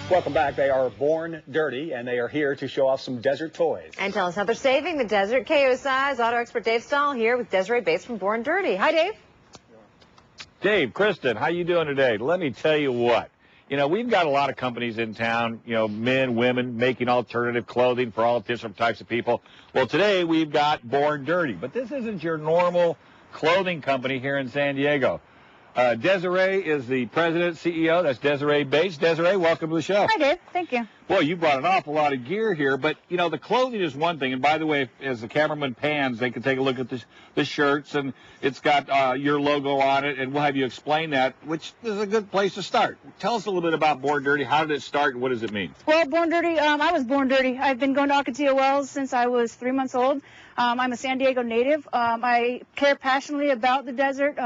Welcome back. They are born dirty, and they are here to show off some desert toys. And tell us how they're saving the desert. KUSI's auto expert Dave Stahl here with Desiree Bates from Born Dirty. Hi, Dave. Dave, Kristen, how you doing today? Let me tell you what. We've got a lot of companies in town, men, women, making alternative clothing for all different types of people. Well, today we've got Born Dirty, but this isn't your normal clothing company here in San Diego. Desiree is the president, CEO. That's Desiree Bates. Desiree, welcome to the show. Hi, Dave. Thank you. Boy, you brought an awful lot of gear here, but, the clothing is one thing. And by the way, as the cameraman pans, they can take a look at the shirts, and it's got your logo on it, and we'll have you explain that, which is a good place to start. Tell us a little bit about Born Dirty. How did it start, and what does it mean? Well, Born Dirty, I was born dirty. I've been going to Ocotillo Wells since I was 3 months old. I'm a San Diego native. I care passionately about the desert.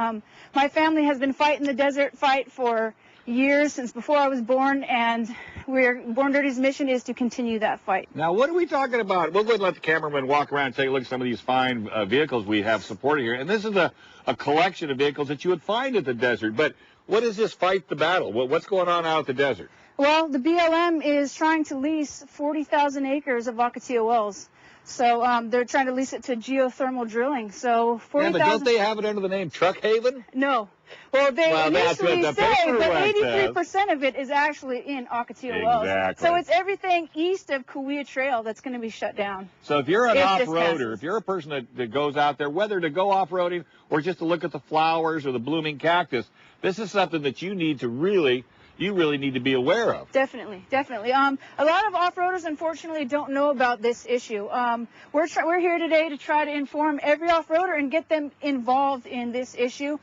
My family has been fighting the desert fight for years, since before I was born, and Born Dirty's mission is to continue that fight. Now, what are we talking about? We'll go ahead and let the cameraman walk around and take a look at some of these fine vehicles we have supported here. And this is a collection of vehicles that you would find at the desert. But what is this Fight the Battle? What's going on out at the desert? Well, the BLM is trying to lease 40,000 acres of Ocotillo Wells. So they're trying to lease it to geothermal drilling. So 40,000. Yeah, but don't they have it under the name Truck Haven? No. Well, they initially say, but 83% of it is actually in Ocotillo Wells. Exactly. So it's everything east of KUSI Trail that's going to be shut down. So if you're an off-roader, if you're a person that goes out there, whether to go off-roading or just to look at the flowers or the blooming cactus, this is something that you really need to be aware of. Definitely, definitely. A lot of off-roaders, unfortunately, don't know about this issue. We're here today to try to inform every off-roader and get them involved in this issue.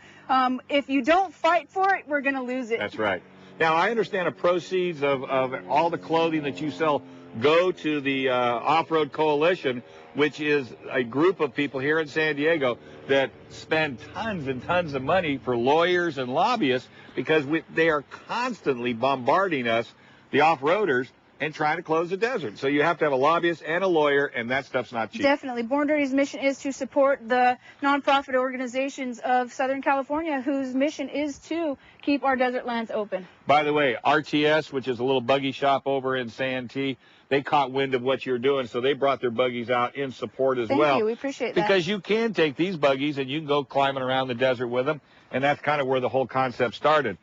If you don't fight for it, we're going to lose it. That's right. Now, I understand the proceeds of all the clothing that you sell go to the Off-Road Coalition, which is a group of people here in San Diego that spend tons and tons of money for lawyers and lobbyists because they are constantly bombarding us, the off-roaders, and trying to close the desert. So you have to have a lobbyist and a lawyer, and that stuff's not cheap. Definitely. Born Dirty's mission is to support the nonprofit organizations of Southern California whose mission is to keep our desert lands open. By the way, RTS, which is a little buggy shop over in Santee, they caught wind of what you're doing, so they brought their buggies out in support as well. Thank you. We appreciate that. Because you can take these buggies and you can go climbing around the desert with them, and that's kind of where the whole concept started.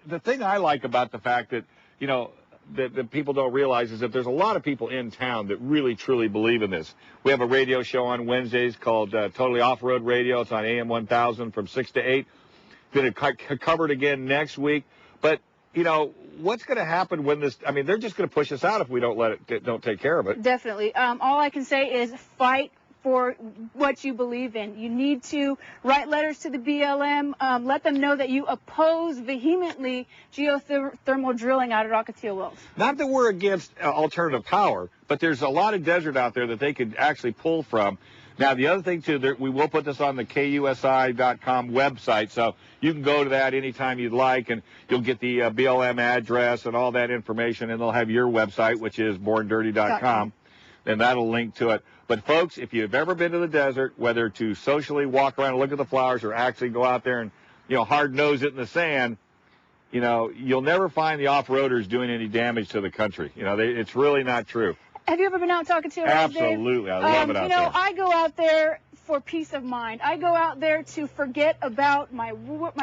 The thing I like about the fact that, that people don't realize is that there's a lot of people in town that really, truly believe in this. We have a radio show on Wednesdays called Totally Off-Road Radio. It's on AM 1000 from 6 to 8. Going to cover it again next week. But, what's going to happen when this, they're just going to push us out if we don't take care of it. Definitely. All I can say is fight for what you believe in. You need to write letters to the BLM, let them know that you oppose vehemently geothermal drilling out at Ocotillo Wells. Not that we're against alternative power, but there's a lot of desert out there that they could actually pull from. Now, the other thing, too, we will put this on the KUSI.com website, so you can go to that anytime you'd like, and you'll get the BLM address and all that information, and they'll have your website, which is borndirty.com, and that'll link to it. But, folks, if you've ever been to the desert, whether to socially walk around and look at the flowers or actually go out there and, hard-nose it in the sand, you'll never find the off-roaders doing any damage to the country. It's really not true. Have you ever been out talking to a Absolutely. I love it out there. I go out there for peace of mind. I go out there to forget about my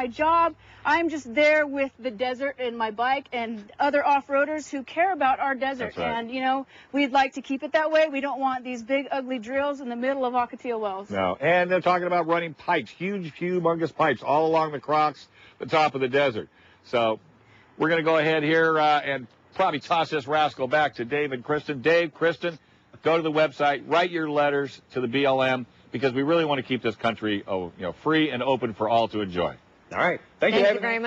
job. I'm just there with the desert and my bike and other off-roaders who care about our desert. That's right. And, we'd like to keep it that way. We don't want these big, ugly drills in the middle of Ocotillo Wells. No. And they're talking about running pipes, huge, humongous pipes all along the crocs, the top of the desert. So we're going to go ahead here and probably toss this rascal back to Dave and Kristen. Dave, Kristen, go to the website, write your letters to the BLM, because we really want to keep this country free and open for all to enjoy. All right. Thank you, David. Very much.